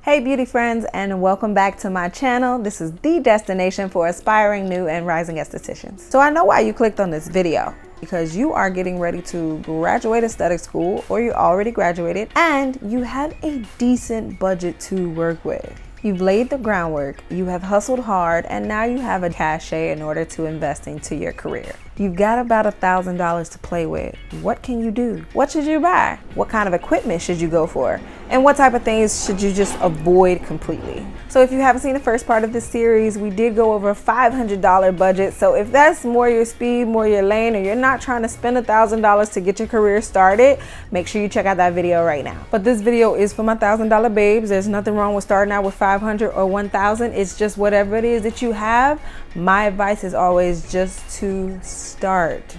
Hey beauty friends, and welcome back to my channel. This is the destination for aspiring new and rising estheticians. So I know why you clicked on this video, because you are getting ready to graduate aesthetic school, or you already graduated and you have a decent budget to work with. You've laid the groundwork, you have hustled hard, and now you have a cachet in order to invest into your career. You've got about $1,000 to play with. What can you do? What should you buy? What kind of equipment should you go for? And what type of things should you just avoid completely? So if you haven't seen the first part of this series, we did go over a $500 budget. So if that's more your speed, more your lane, or you're not trying to spend $1,000 to get your career started, make sure you check out that video right now. But this video is for my $1,000 babes. There's nothing wrong with starting out with $500 or $1,000. It's just whatever it is that you have. My advice is always just to start.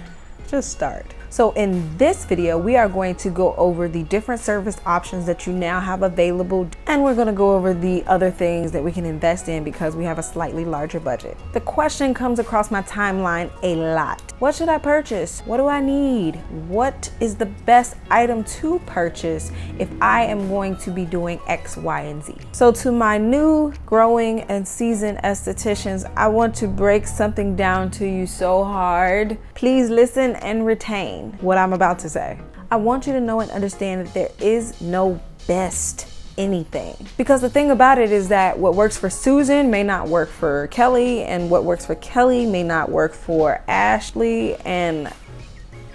Just start. So in this video, we are going to go over the different service options that you now have available, and we're going to go over the other things that we can invest in because we have a slightly larger budget. The question comes across my timeline a lot. What should I purchase? What do I need? What is the best item to purchase if I am going to be doing X, Y, and Z? So to my new, growing, and seasoned estheticians, I want to break something down to you so hard. Please listen and retain what I'm about to say. I want you to know and understand that there is no best anything, because the thing about it is that what works for Susan may not work for Kelly, and what works for Kelly may not work for Ashley, and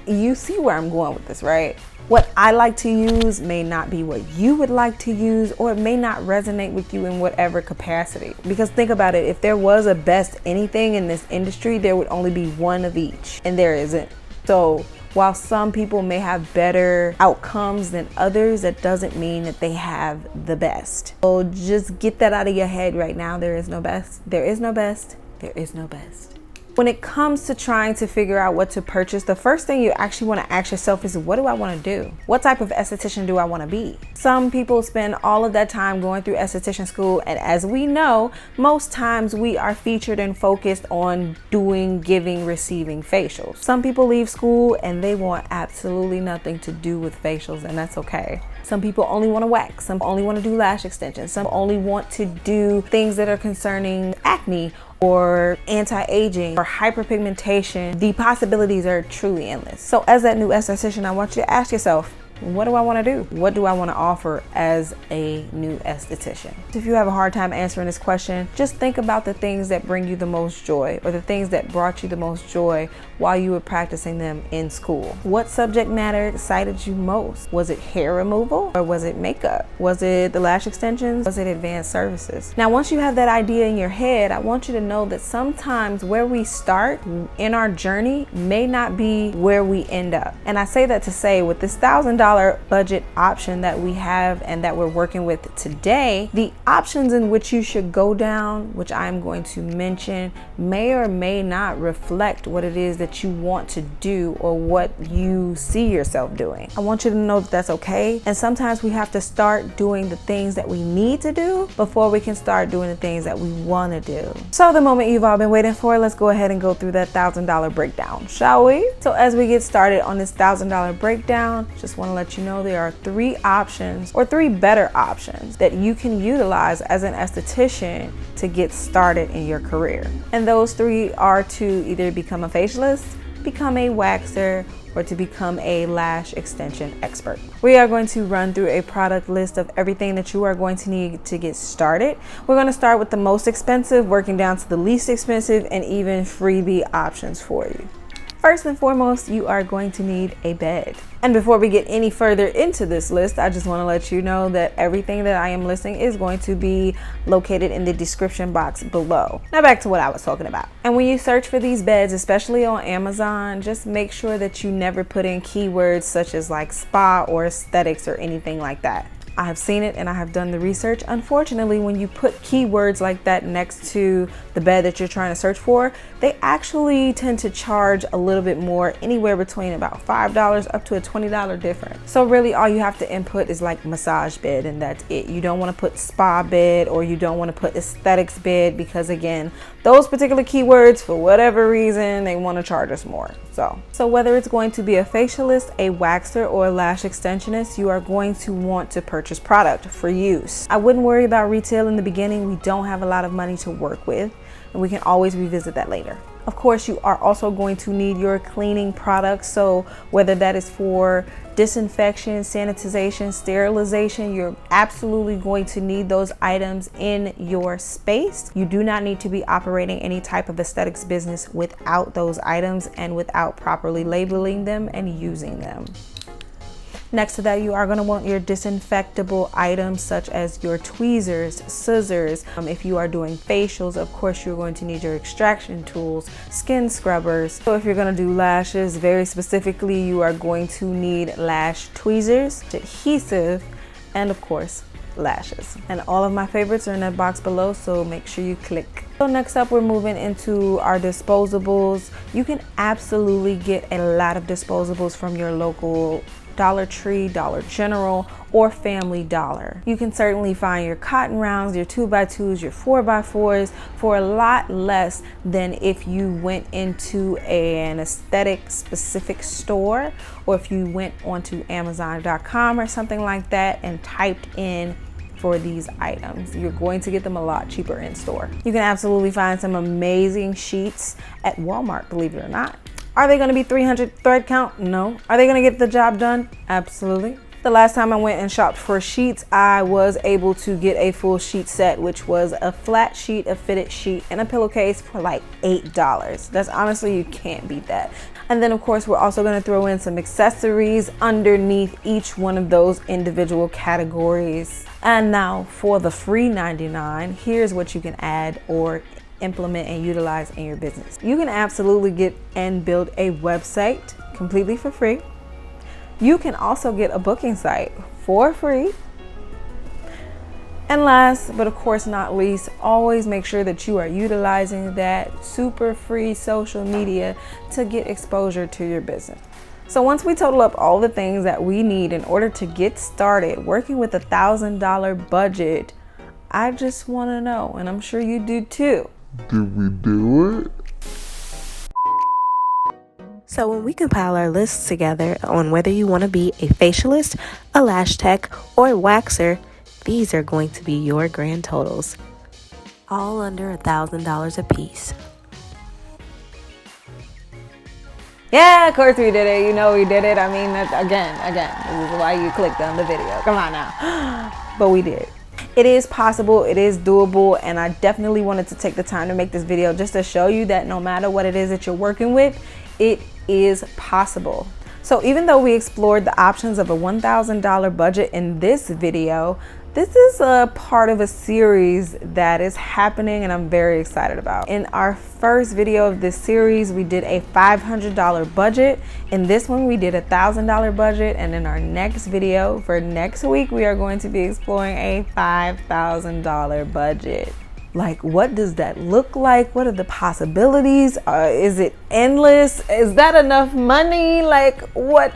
you see where I'm going with this, right? What I like to use may not be what you would like to use, or it may not resonate with you in whatever capacity. Because think about it, if there was a best anything in this industry, there would only be one of each, and there isn't. So while some people may have better outcomes than others, that doesn't mean that they have the best. So just get that out of your head right now. There is no best. There is no best. There is no best. When it comes to trying to figure out what to purchase, the first thing you actually want to ask yourself is, what do I want to do? What type of esthetician do I want to be? Some people spend all of that time going through esthetician school, and as we know, most times we are featured and focused on doing, giving, receiving facials. Some people leave school and they want absolutely nothing to do with facials, and that's okay. Some people only want to wax, some only want to do lash extensions, some only want to do things that are concerning acne or anti-aging or hyperpigmentation. The possibilities are truly endless. So as that new esthetician, I want you to ask yourself, what do I want to do? What do I want to offer as a new esthetician? If you have a hard time answering this question, just think about the things that bring you the most joy, or the things that brought you the most joy while you were practicing them in school. What subject matter excited you most? Was it hair removal, or was it makeup? Was it the lash extensions? Was it advanced services? Now, once you have that idea in your head, I want you to know that sometimes where we start in our journey may not be where we end up. And I say that to say, with this $1,000 budget option that we have and that we're working with today, the options in which you should go down, which I'm going to mention, may or may not reflect what it is that you want to do or what you see yourself doing. I want you to know that that's okay. And sometimes we have to start doing the things that we need to do before we can start doing the things that we want to do. So the moment you've all been waiting for, let's go ahead and go through that $1,000 breakdown, shall we? So as we get started on this $1,000 breakdown, just want to let you know there are three options, or three better options, that you can utilize as an esthetician to get started in your career. And those three are to either become a facialist, become a waxer, or to become a lash extension expert. We are going to run through a product list of everything that you are going to need to get started. We're going to start with the most expensive, working down to the least expensive, and even freebie options for you. First and foremost, you are going to need a bed. And before we get any further into this list, I just want to let you know that everything that I am listing is going to be located in the description box below. Now back to what I was talking about. And when you search for these beds, especially on Amazon, just make sure that you never put in keywords such as like spa or aesthetics or anything like that. I have seen it and I have done the research. Unfortunately, when you put keywords like that next to the bed that you're trying to search for, they actually tend to charge a little bit more, anywhere between about $5 up to a $20 difference. So really all you have to input is like massage bed, and that's it. You don't want to put spa bed, or you don't want to put aesthetics bed, because again, those particular keywords, for whatever reason, they want to charge us more. So whether it's going to be a facialist, a waxer, or a lash extensionist, you are going to want to purchase product for use. I wouldn't worry about retail in the beginning. We don't have a lot of money to work with, and we can always revisit that later. Of course, you are also going to need your cleaning products. So whether that is for disinfection, sanitization, sterilization, you're absolutely going to need those items in your space. You do not need to be operating any type of aesthetics business without those items and without properly labeling them and using them. Next to that, you are going to want your disinfectable items such as your tweezers, scissors. If you are doing facials, of course, you're going to need your extraction tools, skin scrubbers. So if you're going to do lashes, very specifically, you are going to need lash tweezers, adhesive, and of course, lashes. And all of my favorites are in that box below, so make sure you click. So next up, we're moving into our disposables. You can absolutely get a lot of disposables from your local Dollar Tree, Dollar General, or Family Dollar. You can certainly find your cotton rounds, your 2x2s, your 4x4s for a lot less than if you went into an aesthetic specific store, or if you went onto Amazon.com or something like that and typed in for these items. You're going to get them a lot cheaper in store. You can absolutely find some amazing sheets at Walmart, believe it or not. Are they going to be 300 thread count? No. Are they going to get the job done? Absolutely. The last time I went and shopped for sheets, I was able to get a full sheet set, which was a flat sheet, a fitted sheet, and a pillowcase for like $8. That's honestly, you can't beat that. And then of course, we're also going to throw in some accessories underneath each one of those individual categories. And now for the free 99, here's what you can add or implement and utilize in your business. You can absolutely get and build a website completely for free. You can also get a booking site for free. And last, but of course not least, always make sure that you are utilizing that super free social media to get exposure to your business. So once we total up all the things that we need in order to get started working with $1,000 budget, I just want to know, and I'm sure you do too, did we do it? So when we compile our lists together on whether you want to be a facialist, a lash tech, or a waxer, these are going to be your grand totals, all under $1,000 a piece. Yeah, of course we did it. You know we did it. I mean, again, this is why you clicked on the video. Come on now. But we did. It is possible, it is doable, and I definitely wanted to take the time to make this video just to show you that no matter what it is that you're working with, it is possible. So even though we explored the options of a $1,000 budget in this video, this is a part of a series that is happening and I'm very excited about. In our first video of this series, we did a $500 budget. In this one, we did a $1,000 budget. And in our next video for next week, we are going to be exploring a $5,000 budget. Like, what does that look like? What are the possibilities? Is it endless? Is that enough money? Like, what?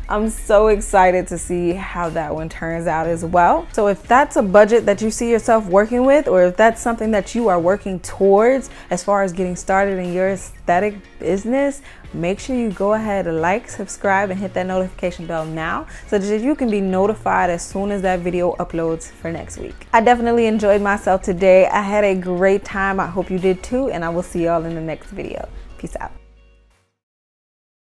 I'm so excited to see how that one turns out as well. So if that's a budget that you see yourself working with, or if that's something that you are working towards as far as getting started in your aesthetic business, make sure you go ahead and like, subscribe, and hit that notification bell now so that you can be notified as soon as that video uploads for next week. I definitely enjoyed myself today. I had a great time. I hope you did too, and I will see y'all in the next video. Peace out.